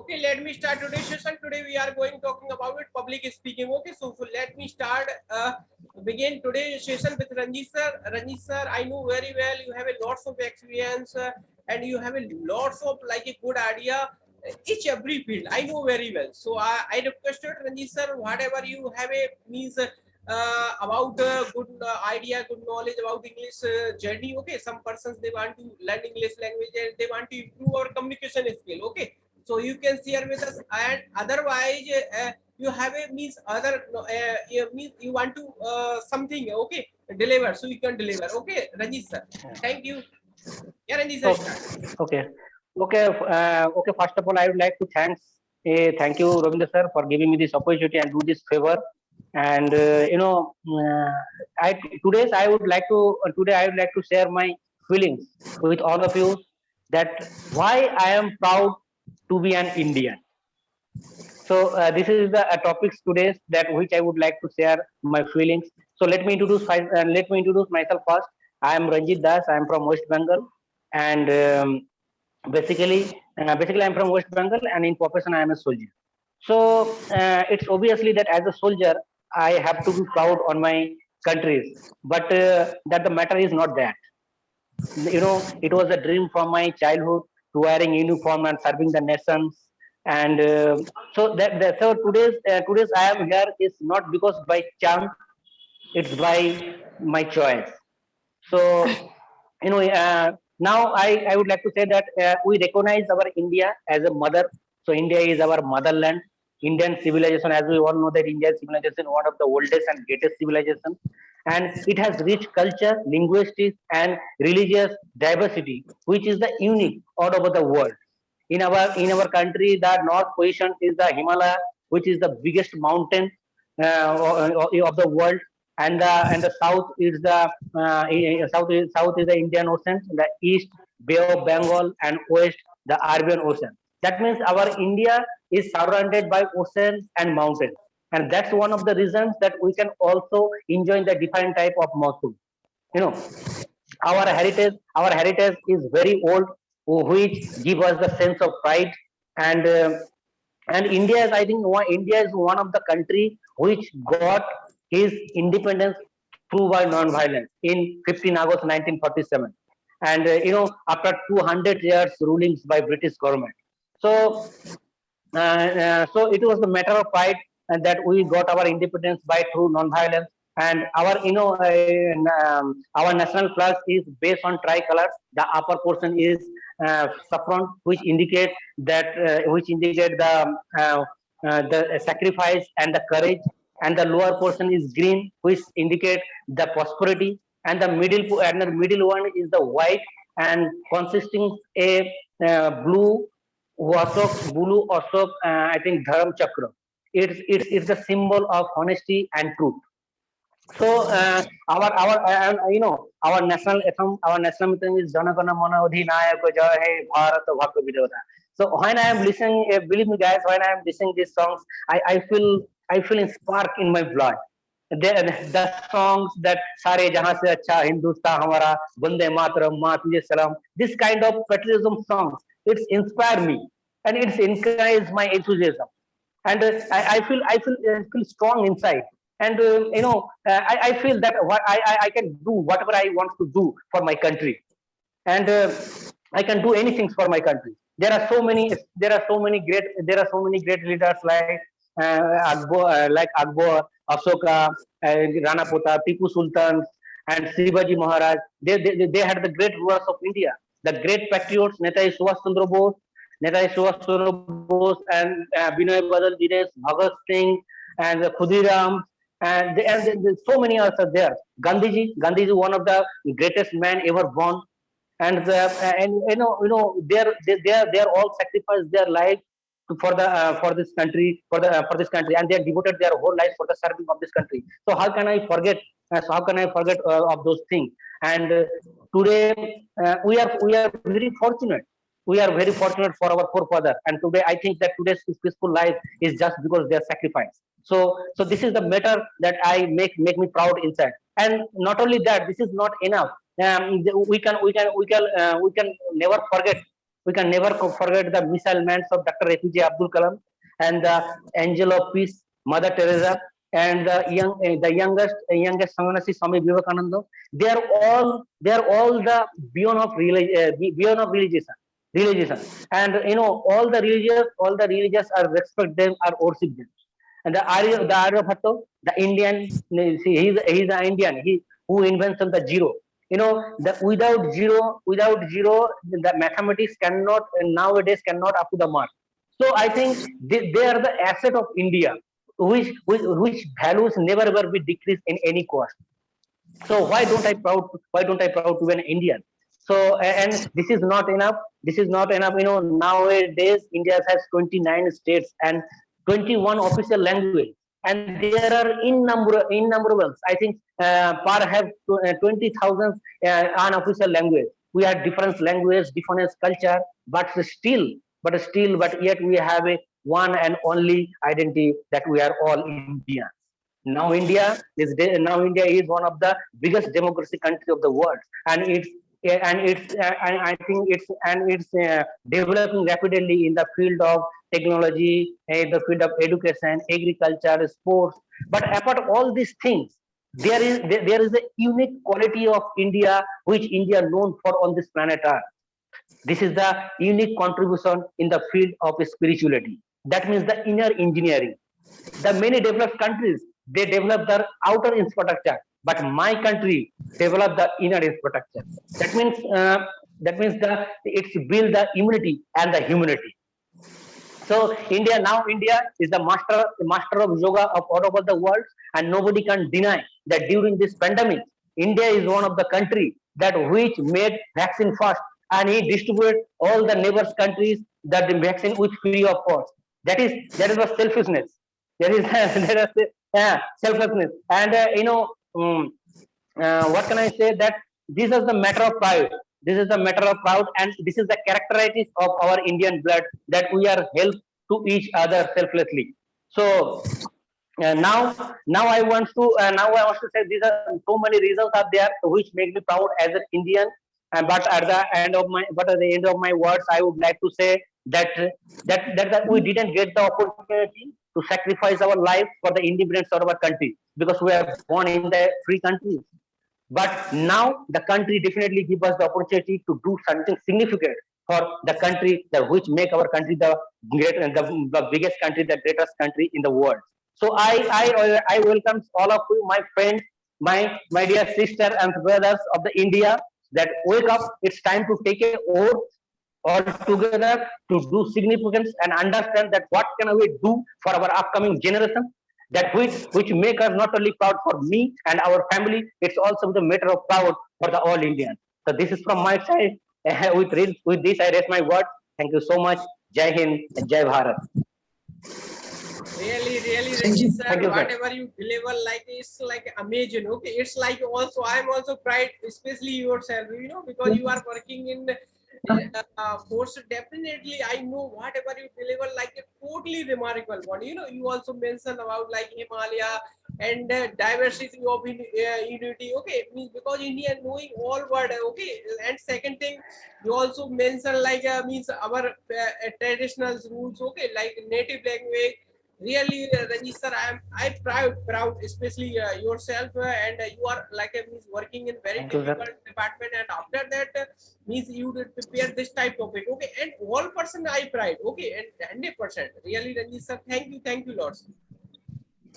Okay, let me start today's session. Today we are going talking about it, public speaking. Okay, so let me start. Begin today's session with Ranjit sir. Ranjit sir, I know very well you have a lots of experience and you have a lots of like a good idea each every field. I know very well. So I requested Ranjit sir, whatever you have a means about good idea, good knowledge about English journey. Okay, some persons they want to learn English language and they want to improve our communication skill. Okay, so you can share with us, and otherwise you have a means other means you want to something, okay, deliver, so you can deliver. Okay, Ranjit sir, thank you. Yeah, Ranjit sir, Okay, start. okay, okay. First of all, I would like to thank you, Ravindra sir, for giving me this opportunity and do this favor. And I today's I would like to today I would like to share my feelings with all of you that why I am proud to be an Indian. So this is the topics today that which I would like to share my feelings. So let me introduce myself first. I am Ranjit Das. I am from West Bengal, and basically I'm from West Bengal, and in profession I am a soldier. So it's obviously that as a soldier I have to be proud on my countries, but that the matter is not that. It was a dream from my childhood to wearing uniform and serving the nations. And so today's I am here is not because by chance, it's by my choice. So now I would like to say that we recognize our India as a mother. So India is our motherland. Indian civilization, as we all know, that Indian civilization one of the oldest and greatest civilization, and it has rich culture, linguistics, and religious diversity, which is the unique all over the world. In our country, the north position is the Himalaya, which is the biggest mountain of the world, and the south is the south is the Indian Ocean, the east Bay of Bengal, and west the Arabian Ocean. That means our India is surrounded by oceans and mountains, and that's one of the reasons that we can also enjoy the different type of monsoon. You know, our heritage is very old, which give us the sense of pride. And uh, and India is, I think, India is one of the country which got his independence through by non-violence in 15 August 1947, and after 200 years rulings by British government. So it was the matter of pride, and that we got our independence by through non-violence. And our national flag is based on tricolor. The upper portion is saffron, which indicate the sacrifice and the courage, and the lower portion is green, which indicate the prosperity, and the middle one is the white, and consisting a blue I think Dharam Chakra. It's the symbol of honesty and truth. So our national anthem is Jana Gana Mana Adhinayaka Jaya He Bharat Bhagya Vidhota. So when I am listening, believe me guys, when I am listening these songs, I feel a spark in my blood. The songs that Sare Jahan Se Acha Hindustan Hamara, Bande Mataram, Maa Tujhe Salam, this kind of patriotism songs, it's inspire me, and it's encourage my enthusiasm. And I feel strong inside. And I feel that I can do whatever I want to do for my country. And I can do anything for my country. There are so many great leaders like Akbar, Ashoka, Rana Pratap, Tipu Sultan, and Shivaji Maharaj. They had the great rulers of India, the great patriots, Netaji Subhash Chandra Bose, and Binoy Badal Dines, Bhagat Singh, and Khudiram, and so many others are there. Gandhiji, one of the greatest man ever born, and they are all sacrificed their life for this country, for this country, and they have devoted their whole life for the serving of this country. So how can I forget? Of those things? And today we are very fortunate. We are very fortunate for our forefather, and today I think that today's peaceful life is just because they are sacrificed. So this is the matter that I make me proud inside. And not only that, this is not enough. We can never forget. We can never forget the missile man of Dr. APJ Abdul Kalam and the angel of peace, Mother Teresa, and the youngest Sannyasi Swami Vivekananda. They are all the beyond of beyond of religion, and all the religious are respect them, are worship them. And the Aryabhatta, the Indian, he's an Indian. He who invented the zero. The without zero, the mathematics cannot nowadays cannot up to the mark. So I think they are the asset of India, which values never ever be decreased in any cost. So why don't I proud to be an Indian? So and this is not enough. This is not enough. Nowadays India has 29 states and 21 official language, and there are innumerables. I think par have 20,000 unofficial language. We have different language, different culture, but yet we have a one and only identity that we are all Indians. Now India is one of the biggest democracy country of the world, and and I think it's developing rapidly in the field of technology, in the field of education, agriculture, sports. But apart all these things, there is a unique quality of India which India known for on this planet Earth. This is the unique contribution in the field of spirituality. That means the inner engineering. The many developed countries, they develop their outer infrastructure, but my country developed the inner infrastructure. That means it's build the immunity and the humanity. So India is the master of yoga of all over the world, and nobody can deny that during this pandemic, India is one of the country that which made vaccine first, and he distributed all the neighbors countries that the vaccine with free of cost. That is a selfishness. There is there is selflessness, and what can I say that this is the matter of pride. This is the matter of proud, and this is the characteristics of our Indian blood that we are help to each other selflessly. So now I want to say these are so many reasons are there which make me proud as an Indian. But at the end of my words, I would like to say that that we didn't get the opportunity to sacrifice our life for the independence of our country because we are born in the free country. But now the country definitely give us the opportunity to do something significant for the country that which make our country the great and the biggest country, the greatest country in the world. So I welcome all of you, my friends, my dear sister and brothers of the India, that wake up. It's time to take a oath all together to do significance and understand that what can we do for our upcoming generation, that which make us not only proud for me and our family, it's also the matter of proud for the all Indians. So this is from my side. With this I raise my word. Thank you so much. Jai Hind and Jai Bharat. Really, Thank you. sir, Thank you, sir. whatever you deliver, like it's like amazing. Okay, it's like also I'm also proud, especially yourself, because you are working in force. Definitely, I know whatever you deliver, like a totally remarkable one. You also mentioned about like Himalaya and diversity of unity. Okay, means because India knowing all world. Okay, and second thing, you also mentioned like means our traditional rules. Okay, like native language. Really, Rajesh sir, I proud, especially yourself, and you are like means working in very Thank you, sir. difficult department, and after that means you did prepare this type topic, okay, and all person I pride, okay, and 100%. Really, Rajesh sir, thank you, lots.